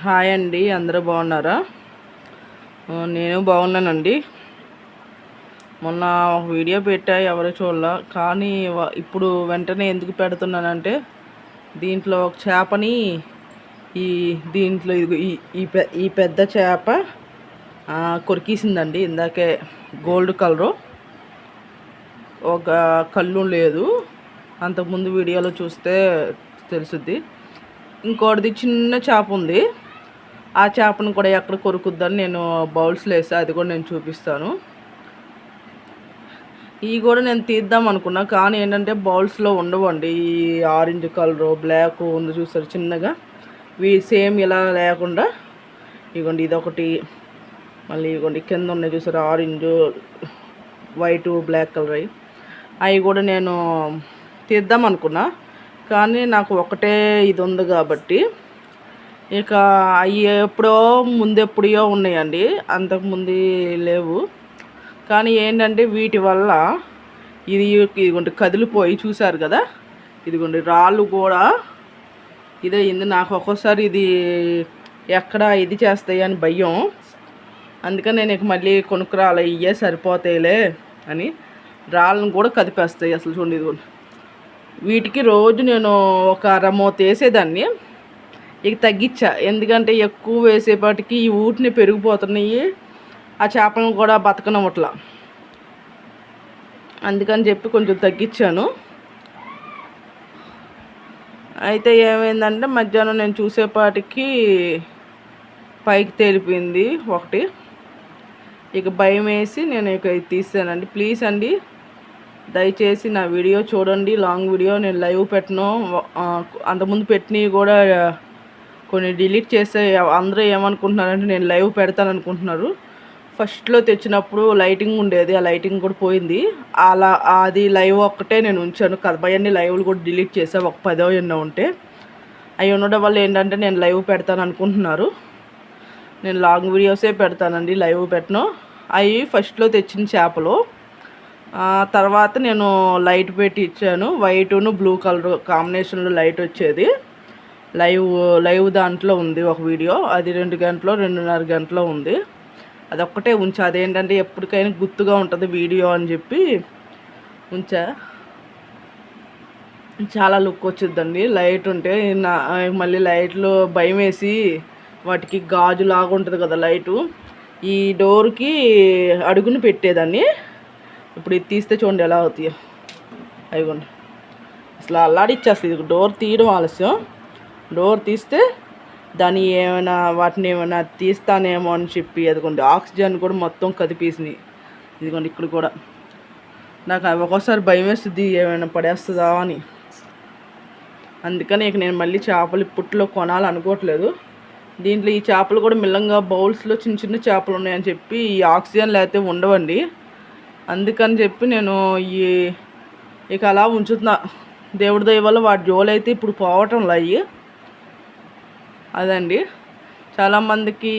Hi అండి, అందరూ బాగున్నారా? నేను బాగున్నానండి. మొన్న ఒక వీడియో పెట్టా, ఎవరు చూడలా. కానీ ఇప్పుడు వెంటనే ఎందుకు పెడుతున్నానంటే, దీంట్లో ఒక చేపని ఈ దీంట్లో ఈ పెద్ద చేప కొరికేసిందండి. ఇందాకే గోల్డ్ కలరు, ఒక కళ్ళు లేదు. అంతకుముందు వీడియోలో చూస్తే తెలుసుద్ది. ఇంకోటిది చిన్న చేప ఉంది. ఆ చేపను కూడా ఎక్కడ కొరుకుద్దని నేను బౌల్స్లో వేసా, అది కూడా నేను చూపిస్తాను. ఇవి కూడా నేను తీద్దాం అనుకున్నా, కానీ ఏంటంటే బౌల్స్లో ఉండవండి. ఈ ఆరెంజ్ కలరు, బ్లాక్ ఉంది చూస్తారు చిన్నగా, ఇవి సేమ్ ఇలా లేకుండా ఇగోండి ఇదొకటి, మళ్ళీ ఇగోండి కింద ఉన్నాయి చూసారు ఆరెంజ్, వైట్, బ్లాక్ కలర్. అవి కూడా నేను తీద్దాం అనుకున్నా, కానీ నాకు ఒకటే ఇది ఉంది కాబట్టి ఇక అవి ఎప్పుడో ముందెప్పుడో ఉన్నాయండి, అంతకుముందు లేవు. కానీ ఏంటంటే వీటి వల్ల ఇదిగోండి కదిలిపోయి చూశారు కదా, ఇదిగోండి రాళ్ళు కూడా ఇదయింది. నాకు ఒక్కోసారి ఇది ఎక్కడ ఇది చేస్తాయి అని భయం. అందుకని నేను ఇక మళ్ళీ కొనుక్కురాలి, ఇవే సరిపోతాయిలే అని. రాళ్ళను కూడా కదిపేస్తాయి అసలు. చూడండి ఇదిగోండి, వీటికి రోజు నేను ఒక అరమూత వేసేదాన్ని, ఇక తగ్గించా. ఎందుకంటే ఎక్కువ వేసేపాటికి ఈ ఊటిని పెరిగిపోతున్నాయి, ఆ చేపలను కూడా బతకనవట్లా. అందుకని చెప్పి కొంచెం తగ్గించాను. అయితే ఏమైందంటే మధ్యాహ్నం నేను చూసేపాటికి పైకి తేలిపోయింది ఒకటి. ఇక భయం వేసి నేను ఇక తీసానండి. ప్లీజ్ అండి, దయచేసి నా వీడియో చూడండి. లాంగ్ వీడియో నేను లైవ్ పెట్టను. అంతకుముందు పెట్టినవి కూడా కొన్ని డిలీట్ చేస్తే అందరూ ఏమనుకుంటున్నారంటే నేను లైవ్ పెడతాను అనుకుంటున్నారు. ఫస్ట్లో తెచ్చినప్పుడు లైటింగ్ ఉండేది, ఆ లైటింగ్ కూడా పోయింది. అలా అది లైవ్ ఒక్కటే నేను ఉంచాను. అవన్నీ లైవ్లు కూడా డిలీట్ చేసా, ఒక 10 ఎన్నో ఉంటే. అవి ఉండడం వల్ల ఏంటంటే నేను లైవ్ పెడతాను అనుకుంటున్నారు. నేను లాంగ్ వీడియోసే పెడతానండి, లైవ్ పెట్టను. అవి ఫస్ట్లో తెచ్చిన చేపలు. తర్వాత నేను లైట్ పెట్టి ఇచ్చాను, వైటును బ్లూ కలర్ కాంబినేషన్లో లైట్ వచ్చేది. లైవ్ దాంట్లో ఉంది ఒక వీడియో, అది 2 గంటలో 2:30 గంటలో ఉంది. అదొక్కటే ఉంచా, అదేంటంటే ఎప్పటికైనా గుర్తుగా ఉంటుంది వీడియో అని చెప్పి ఉంచా. చాలా లుక్ వచ్చిందండి లైట్ ఉంటే. మళ్ళీ లైట్లు భయం వేసి వాటికి గాజు లాగా ఉంటుంది కదా లైటు, ఈ డోర్కి అడుగుని పెట్టేదాన్ని. ఇప్పుడు ఇది తీస్తే చూడండి ఎలా అవుతాయో. అయిగోండి అసలు అల్లాడిచ్చేస్తుంది. ఇది డోర్ తీయడం ఆలస్యం, డోర్ తీస్తే వాటిని ఏమైనా తీస్తానేమో అని చెప్పి అదిగోండి ఆక్సిజన్ కూడా మొత్తం కదిపేసినాయి. ఇదిగోండి ఇక్కడ కూడా నాకు ఒక్కోసారి భయం వేస్తుంది, ఏమైనా పడేస్తుందా అని. అందుకని ఇక నేను మళ్ళీ చేపలు ఇప్పట్లో కొనాలనుకోవట్లేదు. దీంట్లో ఈ చేపలు కూడా మిల్లంగా బౌల్స్లో చిన్న చిన్న చేపలు ఉన్నాయని చెప్పి ఈ ఆక్సిజన్ లేకపోతే ఉండవండి. అందుకని చెప్పి నేను ఇక అలా ఉంచుతున్నా. దేవుడి దయ వల్ల వాటి జోలైతే ఇప్పుడు పోవటంలో అయ్యి అదండి. చాలామందికి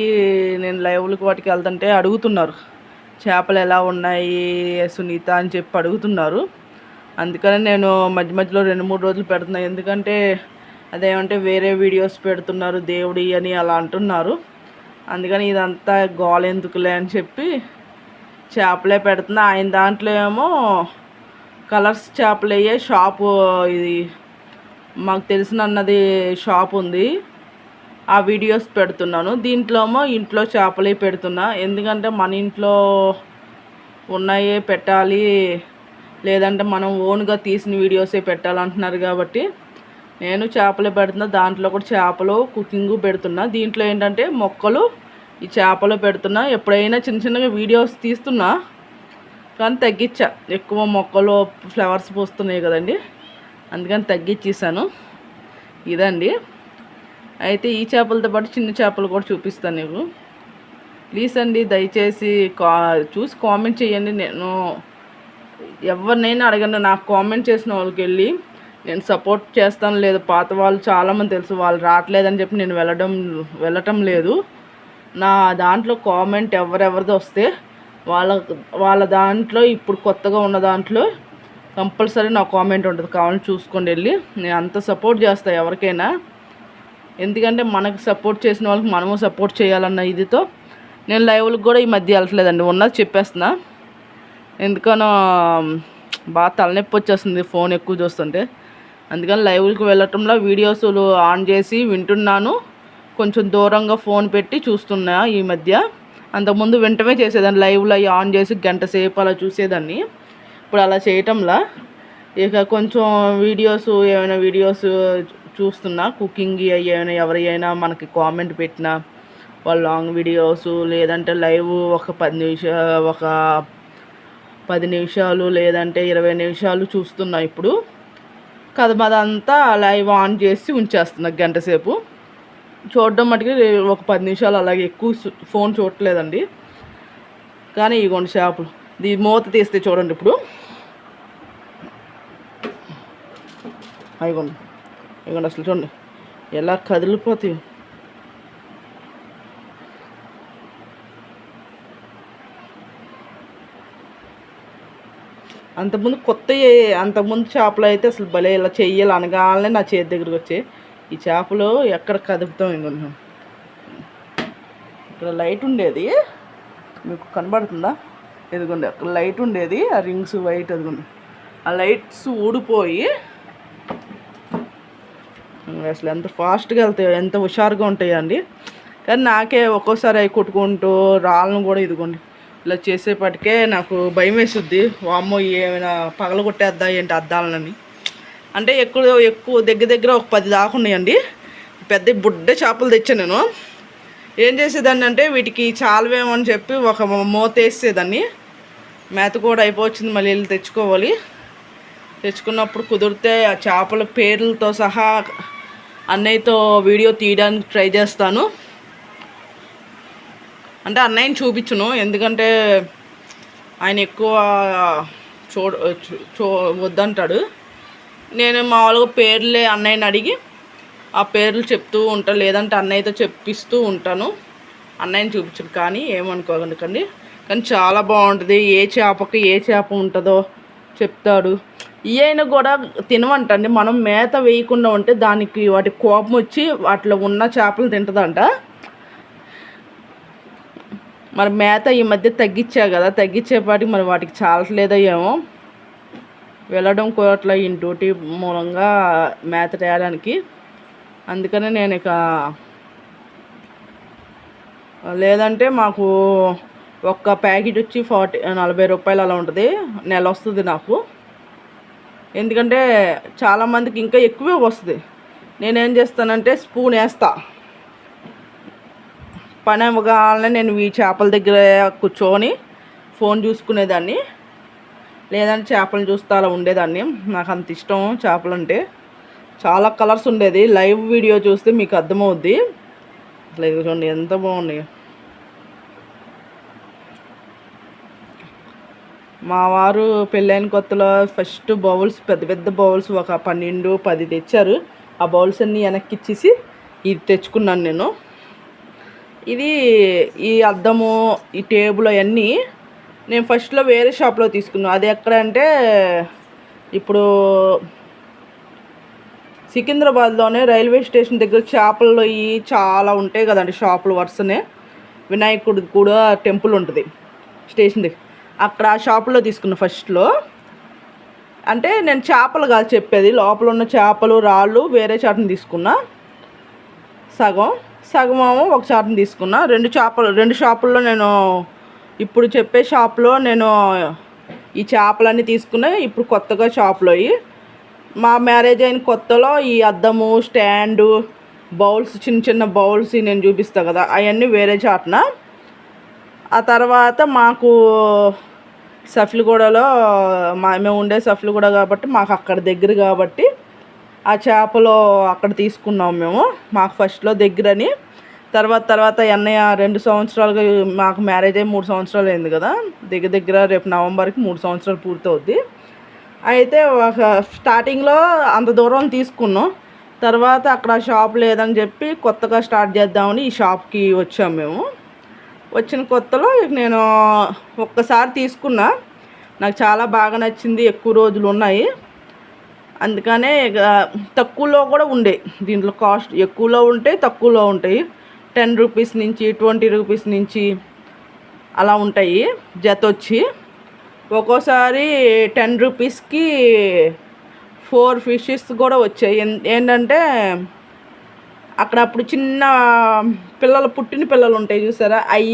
నేను లైవ్లకు వాటికి వెళ్తుంటే అడుగుతున్నారు, చేపలు ఎలా ఉన్నాయి సునీత అని చెప్పి అడుగుతున్నారు. అందుకని నేను మధ్య మధ్యలో 2-3 రోజులు పెడుతున్నాను. ఎందుకంటే అదేమంటే వేరే వీడియోస్ పెడుతున్నారు దేవుడి అని అలా అంటున్నారు. అందుకని ఇదంతా గోల ఎందుకులే అని చెప్పి చేపలే పెడుతున్నా. ఆయన దాంట్లో ఏమో కలర్స్ చేపలు అయ్యే షాపు, ఇది మాకు తెలిసినది షాప్ ఉంది, ఆ వీడియోస్ పెడుతున్నాను. దీంట్లో ఏమో ఇంట్లో చేపలే పెడుతున్నా. ఎందుకంటే మన ఇంట్లో ఉన్నాయే పెట్టాలి, లేదంటే మనం ఓన్గా తీసిన వీడియోసే పెట్టాలంటున్నారు కాబట్టి నేను చేపలే పెడుతున్నా. దాంట్లో కూడా చేపలు కుకింగ్ పెడుతున్నా. దీంట్లో ఏంటంటే మొక్కలు ఈ చేపలు పెడుతున్నా. ఎప్పుడైనా చిన్న చిన్నగా వీడియోస్ తీస్తున్నా, కానీ తగ్గించా. ఎక్కువ మొక్కలు ఫ్లవర్స్ పోస్తున్నాయి కదండి, అందుకని తగ్గించేసాను. ఇదండి. అయితే ఈ చేపలతో పాటు చిన్న చేపలు కూడా చూపిస్తాను నీకు. ప్లీజ్ అండి, దయచేసి చూసి కామెంట్ చేయండి. నేను ఎవరినైనా అడగండి, నాకు కామెంట్ చేసిన వాళ్ళకి వెళ్ళి నేను సపోర్ట్ చేస్తాను. లేదు పాత వాళ్ళు చాలామంది తెలుసు, వాళ్ళు రావట్లేదని చెప్పి నేను వెళ్ళటం లేదు. నా దాంట్లో కామెంట్ ఎవరెవరిది వస్తే వాళ్ళ దాంట్లో ఇప్పుడు కొత్తగా ఉన్న దాంట్లో కంపల్సరీ నా కామెంట్ ఉంటుంది, కావాలని చూసుకోండి వెళ్ళి. నేను అంత సపోర్ట్ చేస్తాను ఎవరికైనా. ఎందుకంటే మనకు సపోర్ట్ చేసిన వాళ్ళకి మనము సపోర్ట్ చేయాలన్న ఇదితో నేను లైవ్లకు కూడా ఈ మధ్య వెళ్ళట్లేదండి, ఉన్నది చెప్పేస్తున్నా. ఎందుకనో బాగా తలనొప్పి వచ్చేస్తుంది ఫోన్ ఎక్కువ చూస్తుంటే. అందుకని లైవ్లకు వెళ్ళటంలో వీడియోస్లు ఆన్ చేసి వింటున్నాను, కొంచెం దూరంగా ఫోన్ పెట్టి చూస్తున్నా ఈ మధ్య. అంతకుముందు వెంటనే చేసేదాన్ని, లైవ్లో అవి ఆన్ చేసి గంట సేపు అలా చూసేదాన్ని. ఇప్పుడు అలా చేయటంలా ఇక కొంచెం ఏమైనా వీడియోస్ చూస్తున్నా, కుకింగ్ ఏమైనా ఎవరైనా మనకి కామెంట్ పెట్టినా వాళ్ళ లాంగ్ వీడియోస్, లేదంటే లైవ్ ఒక 10 నిమిషాలు లేదంటే 20 నిమిషాలు చూస్తున్నా. ఇప్పుడు కథమదంతా లైవ్ ఆన్ చేసి ఉంచేస్తున్నా గంట సేపు. చూడడం మటుకు ఒక 10 నిమిషాలు, అలాగే ఎక్కువ ఫోన్ చూడట్లేదండి. కానీ ఇగోండి చేపలు, ఇది మూత తీస్తే చూడండి ఇప్పుడు. ఇగోండి అసలు చూడండి ఎలా కదిలిపోతాయి. అంతకుముందు చేపలు అయితే అసలు భలే ఇలా చెయ్యాలి అనగానే నా చేతి దగ్గరికి వచ్చాయి. ఈ చేపలు ఎక్కడ కదుపుతాం. ఇంకొంచెం ఇక్కడ లైట్ ఉండేది, మీకు కనబడుతుందా? ఎదుగుండి అక్కడ లైట్ ఉండేది, ఆ రింగ్స్ వైట్ ఎదుగుండి, ఆ లైట్స్ ఊడిపోయి అసలు ఎంత ఫాస్ట్గా వెళ్తాయో, ఎంత హుషారుగా ఉంటాయో అండి. కానీ నాకే ఒక్కోసారి అవి కొట్టుకుంటూ రాళ్ళను కూడా ఇదిగోండి ఇలా చేసేపటికే నాకు భయం వేస్తుంది. వామ్మో ఏమైనా పగల కొట్టేద్దా ఏంటి అద్దాలని. అంటే ఎక్కువ దగ్గర ఒక 10 దాకా ఉన్నాయండి. పెద్ద బుడ్డ చేపలు తెచ్చాను నేను. ఏం చేసేదాన్ని అంటే వీటికి చాలవేమని చెప్పి ఒక మూత వేసేదాన్ని. మేత కూడా అయిపోవచ్చింది, మళ్ళీ వెళ్ళి తెచ్చుకోవాలి. తెచ్చుకున్నప్పుడు కుదిరితే ఆ చేపల పేర్లతో సహా అన్నయ్యతో వీడియో తీయడానికి ట్రై చేస్తాను. అంటే అన్నయ్యని చూపించును, ఎందుకంటే ఆయన ఎక్కువ వద్దంటాడు. నేను మామూలుగా పేర్లే అన్నయ్యని అడిగి ఆ పేర్లు చెప్తూ ఉంటాను, లేదంటే అన్నయ్యతో చెప్పిస్తూ ఉంటాను. అన్నయ్యని చూపించను, కానీ ఏమనుకోకండి. కానీ చాలా బాగుంటుంది. ఏ చేప ఉంటుందో చెప్తాడు. ఈయన కూడా తినవంటండి. మనం మేత వేయకుండా ఉంటే దానికి వాటి కోపం వచ్చి వాటిలో ఉన్న చేపలు తింటుందంట. మరి మేత ఈ మధ్య తగ్గించా కదా, తగ్గించేపాటికి మరి వాటికి చాలట్లేదో ఏమో. వెళ్ళడం కోట్ల ఇంటి మూలంగా మేత తేయడానికి. అందుకనే నేను ఇక లేదంటే మాకు ఒక్క ప్యాకెట్ వచ్చి 40 రూపాయలు అలా ఉంటుంది, నెల వస్తుంది నాకు. ఎందుకంటే చాలామందికి ఇంకా ఎక్కువే వస్తుంది. నేనేం చేస్తానంటే స్పూన్ వేస్తా, పని అవ్వగానే నేను ఈ చేపల దగ్గర కూర్చొని ఫోన్ చూసుకునేదాన్ని, లేదంటే చేపలు చూస్తా అలా ఉండేదాన్ని. నాకు అంత ఇష్టం చేపలు అంటే. చాలా కలర్స్ ఉండేది. లైవ్ వీడియో చూస్తే మీకు అర్థమవుద్ది. అసలు ఇది చూడండి ఎంత బాగున్నాయి. మా వారు పెళ్ళైన కొత్తలో ఫస్ట్ బౌల్స్, పెద్ద బౌల్స్ ఒక 12-10 తెచ్చారు. ఆ బౌల్స్ అన్నీ వెనక్కి ఇచ్చేసి ఇది తెచ్చుకున్నాను నేను. ఇది ఈ అద్దము, ఈ టేబుల్ అవన్నీ నేను ఫస్ట్లో వేరే షాప్లో తీసుకున్నాను. అది ఎక్కడంటే ఇప్పుడు సికింద్రాబాద్లోనే రైల్వే స్టేషన్ దగ్గర చేపల్లో చాలా ఉంటాయి కదండి షాపులు వరుసనే. వినాయకుడికి కూడా టెంపుల్ ఉంటుంది స్టేషన్ దగ్గర, అక్కడ ఆ షాపులో తీసుకున్నా ఫస్ట్లో. అంటే నేను చేపలు కాదు చెప్పేది, లోపల ఉన్న చేపలు రాళ్ళు వేరే చాటుని తీసుకున్నా. సగం ఒక చాటుని తీసుకున్నా. రెండు షాపుల్లో నేను ఇప్పుడు చెప్పే షాప్లో నేను ఈ చేపలన్నీ తీసుకున్నా. ఇప్పుడు కొత్తగా షాప్లో మా మ్యారేజ్ అయిన కొత్తలో ఈ అద్దము, స్టాండు, బౌల్స్, చిన్న బౌల్స్ నేను చూపిస్తాను కదా, అవన్నీ వేరే చాటున. ఆ తర్వాత మాకు సఫిలగూడలో మేము ఉండే సఫిలగూడ కాబట్టి మాకు అక్కడ దగ్గర కాబట్టి ఆ చేపలు అక్కడ తీసుకున్నాం మేము. మాకు ఫస్ట్లో దగ్గరని. తర్వాత అన్నయ్య 2 సంవత్సరాలుగా, మాకు మ్యారేజ్ అయ్యి 3 సంవత్సరాలు అయింది కదా, దగ్గర రేపు నవంబర్కి 3 సంవత్సరాలు పూర్తవుద్ది. అయితే ఒక స్టార్టింగ్లో అంత దూరం తీసుకున్నాం. తర్వాత అక్కడ షాప్ లేదని చెప్పి కొత్తగా స్టార్ట్ చేద్దామని ఈ షాప్కి వచ్చాము మేము. వచ్చిన కొత్తలో నేను ఒక్కసారి తీసుకున్నా, నాకు చాలా బాగా నచ్చింది. ఎక్కువ రోజులు ఉన్నాయి. అందుకనే తక్కువలో కూడా ఉండే, దీంట్లో కాస్ట్ ఎక్కువలో ఉంటాయి, తక్కువలో ఉంటాయి. 10 రూపీస్ నుంచి 20 రూపీస్ నుంచి అలా ఉంటాయి జత వచ్చి. ఒక్కోసారి 10 రూపీస్కి 4 ఫిషెస్ కూడా వచ్చాయి. ఏంటంటే అక్కడ అప్పుడు చిన్న పిల్లలు, పుట్టిన పిల్లలు ఉంటాయి చూసారా, అవి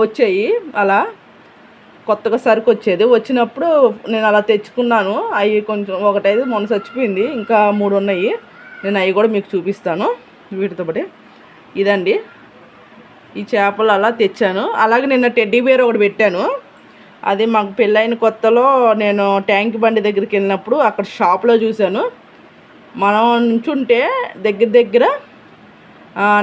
వచ్చాయి. అలా కొత్తగా సరుకు వచ్చినప్పుడు నేను అలా తెచ్చుకున్నాను. అవి కొంచెం ఒకటైతే మొన్న చచ్చిపోయింది, ఇంకా 3 ఉన్నాయి. నేను అవి కూడా మీకు చూపిస్తాను వీటితో పాటు. ఇదండి ఈ చేపలు అలా తెచ్చాను. అలాగే నిన్న టెడ్డీ బేర్ ఒకటి పెట్టాను. అది మాకు పెళ్ళైన కొత్తలో నేను ట్యాంక్ బండి దగ్గరికి వెళ్ళినప్పుడు అక్కడ షాప్లో చూశాను. మనం నుంచుంటే దగ్గర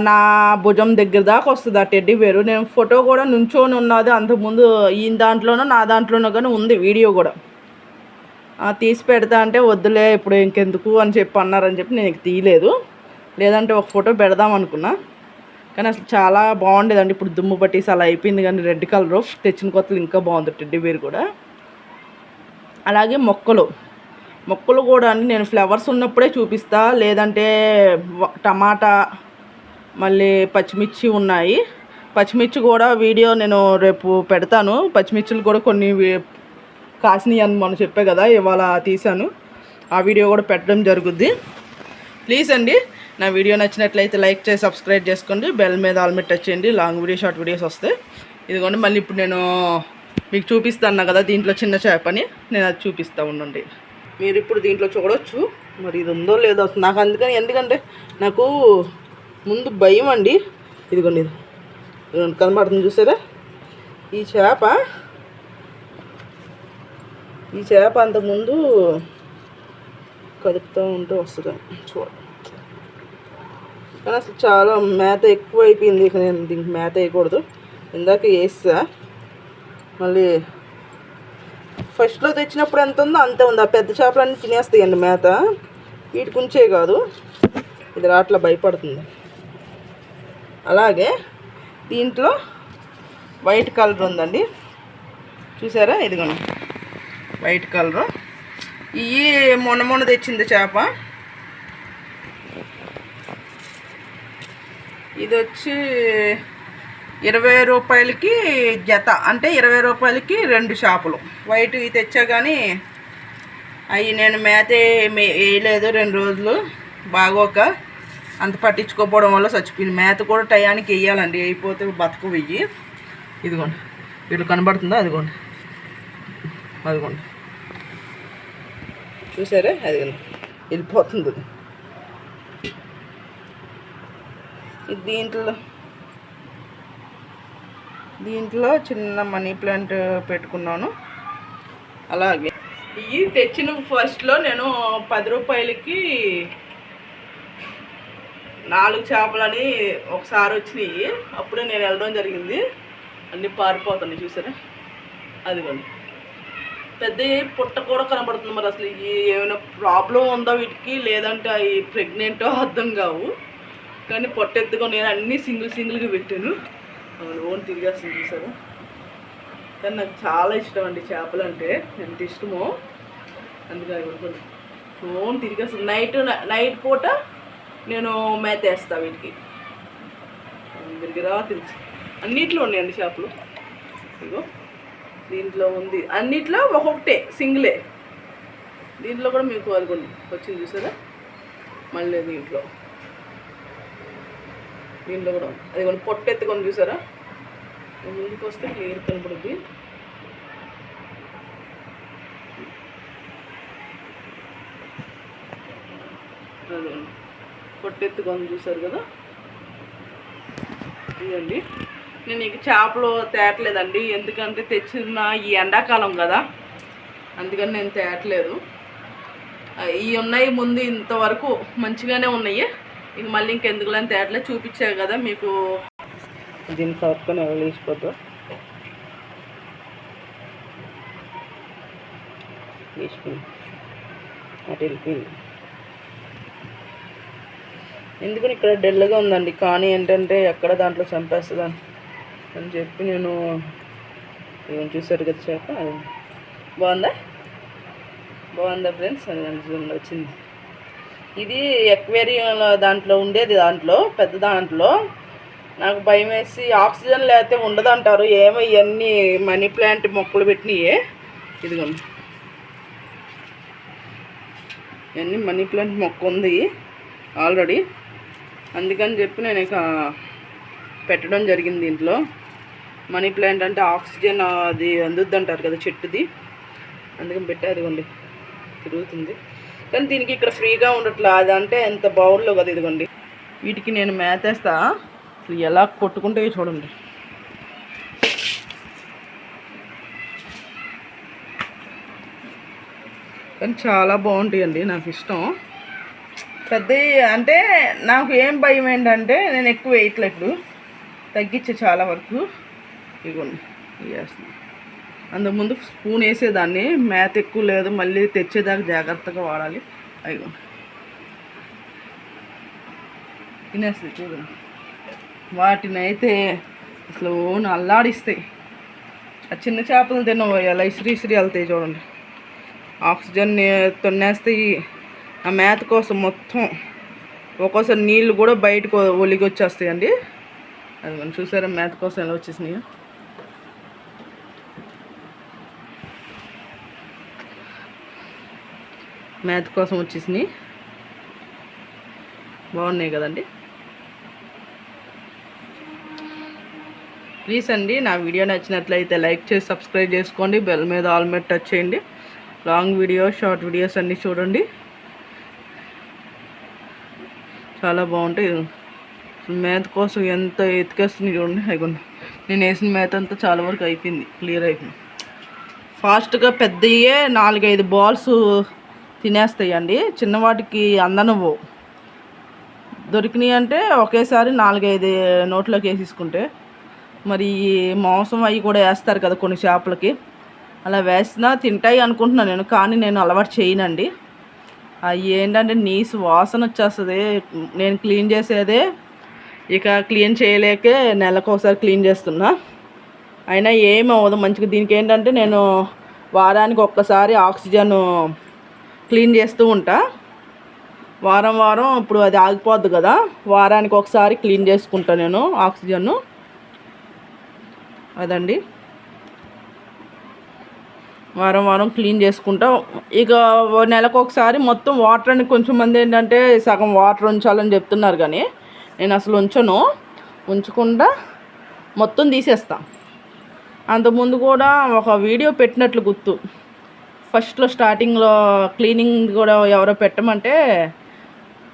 నా భుజం దగ్గర దాకా వస్తుంది ఆ టెడ్డీ బేరు. నేను ఫోటో కూడా నుంచొని ఉన్నది అంతకుముందు ఈయన దాంట్లోనో నా దాంట్లోనో కానీ ఉంది వీడియో కూడా. తీసి పెడతా అంటే వద్దులే ఇప్పుడు ఇంకెందుకు అని చెప్పి అన్నారని చెప్పి నేను తీయలేదు. లేదంటే ఒక ఫోటో పెడదాం అనుకున్నా, కానీ అసలు చాలా బాగుండేదండి. ఇప్పుడు దుమ్ము పట్టేసి అలా అయిపోయింది, కానీ రెడ్ కలర్ తెచ్చిన కొత్తలు ఇంకా బాగుంది టెడ్డీ బేర్ కూడా. అలాగే మొక్కలు కూడా అండి నేను ఫ్లవర్స్ ఉన్నప్పుడే చూపిస్తా, లేదంటే టమాటా మళ్ళీ పచ్చిమిర్చి ఉన్నాయి. పచ్చిమిర్చి కూడా వీడియో నేను రేపు పెడతాను. పచ్చిమిర్చిలు కూడా కొన్ని కాసినాయి అని మనం చెప్పే కదా, ఇవాళ తీసాను. ఆ వీడియో కూడా పెట్టడం జరుగుద్ది. ప్లీజ్ అండి, నా వీడియో నచ్చినట్లయితే లైక్ చేసి సబ్స్క్రైబ్ చేసుకోండి. బెల్ మీద ఆల్ మీద టచ్ చేయండి. లాంగ్ వీడియో, షార్ట్ వీడియోస్ వస్తాయి. ఇదిగోండి మళ్ళీ ఇప్పుడు నేను మీకు చూపిస్తాను కదా దీంట్లో చిన్న చేపని, నేను అది చూపిస్తూ ఉండండి. మీరు ఇప్పుడు దీంట్లో చూడవచ్చు, మరి ఇది ఉందో లేదో అసలు నాకు. అందుకని ఎందుకంటే నాకు ముందు భయం అండి. ఇదిగోండి ఇది కనబడుతుంది చూసారా, ఈ చేప అంతకుముందు కదుపుతూ ఉంటూ వస్తుంది చూడండి. కానీ అసలు చాలా మేత ఎక్కువ అయిపోయింది. ఇక నేను దీనికి మేత వేయకూడదు, ఇందాక వేస్తా. మళ్ళీ ఫస్ట్లో తెచ్చినప్పుడు ఎంత ఉందో అంతే ఉంది. ఆ పెద్ద చేపలన్నీ తినేస్తాయండి మేత, వీటికి ఉంచే కాదు. ఇది రాట్లా భయపడుతుంది. అలాగే దీంట్లో వైట్ కలర్ ఉందండి చూసారా, ఇదిగోండి వైట్ కలరు. ఇవి మొన్న తెచ్చింది చేప. ఇది వచ్చి 20 రూపాయలకి జత, అంటే 20 రూపాయలకి 2 చేపలు. వైట్ ఇవి తెచ్చా కానీ అవి నేను మేత వేయలేదు 2 రోజులు బాగోక, అంత పట్టించుకోకపోవడం వల్ల చచ్చిపోయింది. మేత కూడా టయానికి వేయాలండి, అయిపోతే బతకు వెయ్యి. ఇదిగోండి వీళ్ళు కనబడుతుందా, అదిగోండి చూసారా, అదిగోండి వెళ్ళిపోతుంది. దీంట్లో చిన్న మనీ ప్లాంట్ పెట్టుకున్నాను. అలాగే ఇవి తెచ్చిన ఫస్ట్లో నేను 10 రూపాయలకి 4 చేపలని ఒకసారి వచ్చినాయి. అప్పుడే నేను వెళ్ళడం జరిగింది, అన్నీ పారిపోతున్నాయి చూసారా. అదిగోండి పెద్ద పుట్ట కూడా కనబడుతుంది. మరి అసలు ఏమైనా ప్రాబ్లం ఉందా వీటికి, లేదంటే అవి ప్రెగ్నెంటో అర్థం కావు. కానీ పొట్టెత్తుగా నేను అన్నీ సింగిల్గా పెట్టాను. ఓన్ తిరిగేస్తుంది చూసారా. కానీ నాకు చాలా ఇష్టం అండి చేపలు అంటే, ఎంత ఇష్టమో. అందుకని ఓన్ తిరిగేస్తుంది. నైట్ పూట నేను మేత వేస్తా వీటికి. తిరిగిరా తిరిగి అన్నిట్లో ఉన్నాయండి చేపలు. ఇగో దీంట్లో ఉంది, అన్నిట్లో ఒక్కొక్కటే సింగిలే. దీంట్లో కూడా మీకు అదిగోండి వచ్చింది చూసారా. మళ్ళీ దీంట్లో కూడా అది కొన్ని పొట్టెత్తుకొని చూసారా. ముందుకు వస్తే క్లియర్ కనపడుద్ది. అదిగోండి పొట్టెత్తుకొని చూసారు కదా. ఇదండి నేను ఇక చేపలు తేటలేదండి, ఎందుకంటే తెచ్చిన ఈ ఎండాకాలం కదా, అందుకని నేను తేటలేదు. ఇవి ఉన్నాయి ముందు ఇంతవరకు మంచిగానే ఉన్నాయి. ఇక మళ్ళీ ఇంకెందుకులని తేటలేదు, చూపించాను కదా మీకు. దీన్ని కలుపుకొని ఎవరు వేసిపోతా వేసిపోయింది, అటు వెళ్ళిపోయింది. ఎందుకని ఇక్కడ డెల్గా ఉందండి, కానీ ఏంటంటే ఎక్కడ దాంట్లో చంపేస్తుందని అని చెప్పి నేను చూసారు కదా చేప. అది బాగుందా ఫ్రెండ్స్, అది వచ్చింది. ఇది ఎక్వేరియం దాంట్లో ఉండేది, దాంట్లో పెద్ద దాంట్లో నాకు భయం వేసి ఆక్సిజన్ లేకపోతే ఉండదంటారు. ఏమో ఇవన్నీ మనీ ప్లాంట్ మొక్కలు పెట్టినాయే. ఇదిగోండి, ఇవన్నీ మనీ ప్లాంట్ మొక్క ఉంది ఆల్రెడీ, అందుకని చెప్పి నేను ఇక పెట్టడం జరిగింది దీంట్లో. మనీ ప్లాంట్ అంటే ఆక్సిజన్ అది అందుద్ది అంటారు కదా చెట్టుది, అందుకని పెట్టే. అదిగోండి తిరుగుతుంది, కానీ దీనికి ఇక్కడ ఫ్రీగా ఉండట్లే. అదంటే ఎంత బౌల్లో కదా. ఇదిగోండి, వీటికి నేను మేతేస్తా, అసలు ఎలా కొట్టుకుంటే చూడండి. కానీ చాలా బాగుంటాయండి, నాకు ఇష్టం. పెద్ద అంటే నాకు ఏం భయం ఏంటంటే నేను ఎక్కువ వేయట్లే, ఇప్పుడు తగ్గించే చాలా వరకు. ఇదిగోండి వేస్తున్నాను. అంతకుముందు స్పూన్ వేసేదాన్ని, మేత ఎక్కువ లేదు, మళ్ళీ తెచ్చేదాకా జాగ్రత్తగా వాడాలి. అయ్యో తినేస్తుంది చూడండి. వాటిని అయితే అసలు అల్లాడిస్తాయి. ఆ చిన్న చేపలు తినబోయాలి, ఇసిరి వెళ్తాయి చూడండి. ఆక్సిజన్ తొన్నేస్తాయి. ఆ మేత కోసం మొత్తం ఒక్కోసారి నీళ్ళు కూడా బయటకు ఒలిగి వచ్చేస్తాయండి. అది మనం చూసారా మేత కోసం ఎలా వచ్చేసినాయి. మేత కోసం వచ్చేసినాయి, బాగున్నాయి కదండి. ప్లీజ్ అండి, నా వీడియో నచ్చినట్లయితే లైక్ చేసి సబ్స్క్రైబ్ చేసుకోండి. బెల్ మీద ఆల్ మీద టచ్ చేయండి. లాంగ్ వీడియో, షార్ట్ వీడియోస్ అన్నీ చూడండి, చాలా బాగుంటాయి. మేత కోసం ఎంత ఎత్తుకేస్తుంది చూడండి. అయిపోయింది, నేను వేసిన మేత అంతా చాలా వరకు అయిపోయింది, క్లియర్ అయిపోయింది. ఫాస్ట్గా పెద్దయే 4-5 బాల్స్ తినేస్తాయి అండి, చిన్నవాటికి అందనవు. దొరికినాయి అంటే ఒకేసారి 4-5 నోట్లోకి వేసేసుకుంటే. మరి మాంసం అవి కూడా వేస్తారు కదా కొన్ని చేపలకి, అలా వేసినా తింటాయి అనుకుంటున్నాను నేను, కానీ నేను అలవాటు చేయనండి. అవి ఏంటంటే నీసు వాసన వచ్చేస్తుంది. నేను క్లీన్ చేసేదే ఇక క్లీన్ చేయలేకే నెలకు ఒకసారి క్లీన్ చేస్తున్నా, అయినా ఏమి అవ్వదు మంచిగా. దీనికి ఏంటంటే నేను వారానికి ఒక్కసారి ఆక్సిజన్ క్లీన్ చేస్తూ ఉంటా. వారం ఇప్పుడు అది ఆగిపోద్ది కదా, వారానికి ఒకసారి క్లీన్ చేసుకుంటా నేను ఆక్సిజన్. అదండి, వారం క్లీన్ చేసుకుంటా. ఇక నెలకు ఒకసారి మొత్తం వాటర్ అని కొంచెం మంది ఏంటంటే సగం వాటర్ ఉంచాలని చెప్తున్నారు, కానీ నేను అసలు ఉంచకుండా మొత్తం తీసేస్తా. అంతకుముందు కూడా ఒక వీడియో పెట్టినట్లు గుర్తు, ఫస్ట్లో స్టార్టింగ్లో క్లీనింగ్ కూడా ఎవరో పెట్టమంటే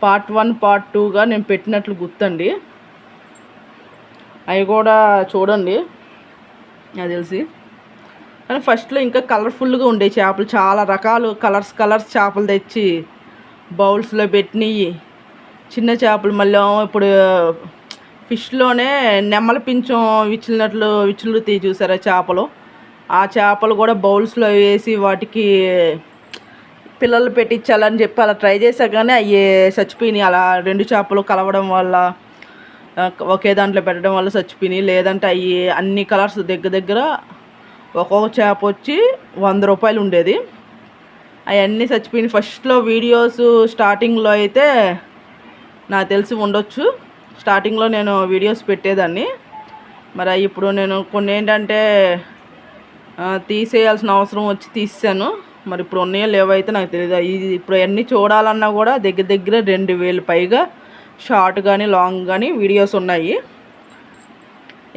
పార్ట్ 1 పార్ట్ 2గా నేను పెట్టినట్లు గుర్తండి. అవి కూడా చూడండి, నాకు తెలిసి. కానీ ఫస్ట్లో ఇంకా కలర్ఫుల్గా ఉండే చేపలు, చాలా రకాలు కలర్స్ చేపలు తెచ్చి బౌల్స్లో పెట్టినవి చిన్న చేపలు. మళ్ళీ ఇప్పుడు ఫిష్లోనే నెమ్మల పింఛం విచ్చులుతాయి చూసారా చేపలు, ఆ చేపలు కూడా బౌల్స్లో వేసి వాటికి పిల్లలు పెట్టించాలని చెప్పి అలా ట్రై చేశా, కానీ అవి చచ్చిపోయినాయి. అలా 2 చేపలు కలవడం వల్ల, ఒకే దాంట్లో పెట్టడం వల్ల చచ్చిపోయినాయి. లేదంటే అవి అన్ని కలర్స్ దగ్గర ఒక్కొక్క చేప వచ్చి 100 రూపాయలు ఉండేది, అవన్నీ చచ్చిపోయినాయి. ఫస్ట్లో వీడియోస్ స్టార్టింగ్లో అయితే నాకు తెలిసి ఉండొచ్చు, స్టార్టింగ్లో నేను వీడియోస్ పెట్టేదాన్ని. మరి ఇప్పుడు నేను కొన్ని ఏంటంటే తీసేయాల్సిన అవసరం వచ్చి తీసాను. మరి ఇప్పుడు ఉన్నాయో లేవో అయితే నాకు తెలియదు. ఇది ఇప్పుడు అన్నీ చూడాలన్నా కూడా దగ్గర 2000 పైగా షార్ట్ కానీ లాంగ్ కానీ వీడియోస్ ఉన్నాయి.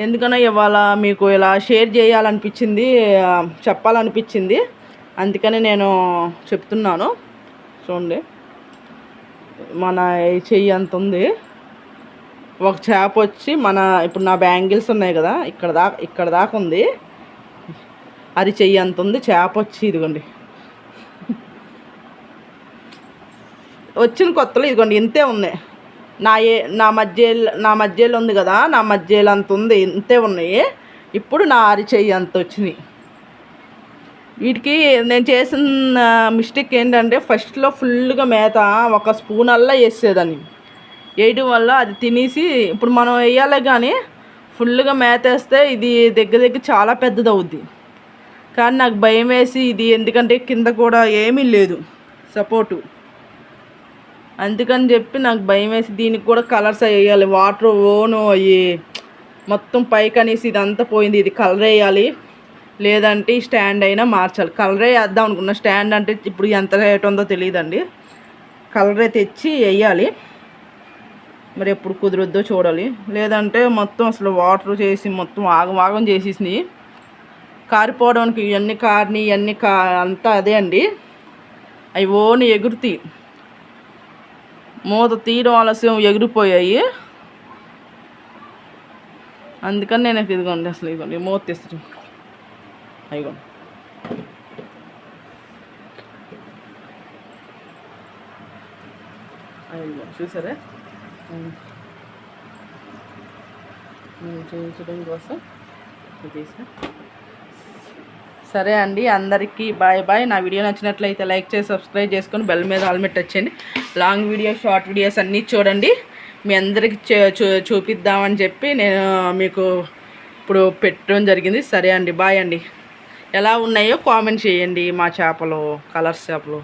ఎందుకన్నా ఇవాళ మీకు ఇలా షేర్ చేయాలనిపించింది, చెప్పాలనిపించింది, అందుకని నేను చెప్తున్నాను. చూడండి, మన చెయ్యి అంత ఉంది. ఒక చేప వచ్చి ఇప్పుడు నా బ్యాంగిల్స్ ఉన్నాయి కదా, ఇక్కడ దాకా ఉంది, అది చెయ్యి అంత ఉంది. చేప వచ్చి ఇదిగోండి వచ్చిన కొత్తలో ఇదిగోండి ఇంతే ఉన్నాయి. నా మధ్యలో ఉంది కదా, నా మధ్యలో అంత ఉంది, ఇంతే ఉన్నాయి. ఇప్పుడు నా అరిచెయ్యి అంత వచ్చినాయి. వీటికి నేను చేసిన మిస్టేక్ ఏంటంటే ఫస్ట్లో ఫుల్గా మేత ఒక స్పూన్ అల్లా వేసేదాన్ని, వేయడం వల్ల అది తినేసి ఇప్పుడు మనం వేయాలి. కానీ ఫుల్గా మేత వేస్తే ఇది దగ్గర చాలా పెద్దది అవుద్ది. కానీ నాకు భయం వేసి ఇది, ఎందుకంటే కింద కూడా ఏమీ లేదు సపోర్టు, అందుకని చెప్పి నాకు భయం వేసి దీనికి కూడా కలర్స్ వేయాలి. వాటర్ ఓను అయ్యి మొత్తం పైకి అనేసి ఇదంతా పోయింది. ఇది కలర్ వేయాలి, లేదంటే ఈ స్టాండ్ అయినా మార్చాలి. కలరే వేద్దాం అనుకున్నా. స్టాండ్ అంటే ఇప్పుడు ఎంత రేట్ ఉందో తెలియదండి. కలరే తెచ్చి వేయాలి. మరి ఎప్పుడు కుదురుద్దో చూడాలి. లేదంటే మొత్తం అసలు వాటర్ చేసి మొత్తం ఆగం చేసేసినాయి. కారిపోవడానికి ఇవన్నీ కారిని ఇవన్నీ అంతా అదే అండి. అవి ఓని ఎగురుతాయి. మూత తీయడం ఆలస్యం ఎగిరిపోయాయి. అందుకని నేను ఇదిగోండి అసలు ఇదిగోండి మూత తీస్తాను. అయిగోండి చూసారా, చూపించడం కోసం తీసా. సరే అండి, అందరికీ బాయ్ బాయ్. నా వీడియో నచ్చినట్లయితే లైక్ చేసి సబ్స్క్రైబ్ చేసుకొని బెల్ మీద ఆల్మెట్ వచ్చేయండి. లాంగ్ వీడియో షార్ట్ వీడియోస్ అన్నీ చూడండి. మీ అందరికి చూపిద్దామని చెప్పి నేను మీకు ఇప్పుడు పెట్టడం జరిగింది. సరే అండి, బాయ్ అండి. ఎలా ఉన్నాయో కామెంట్ చేయండి మా చేపలు, కలర్స్ చేపలు.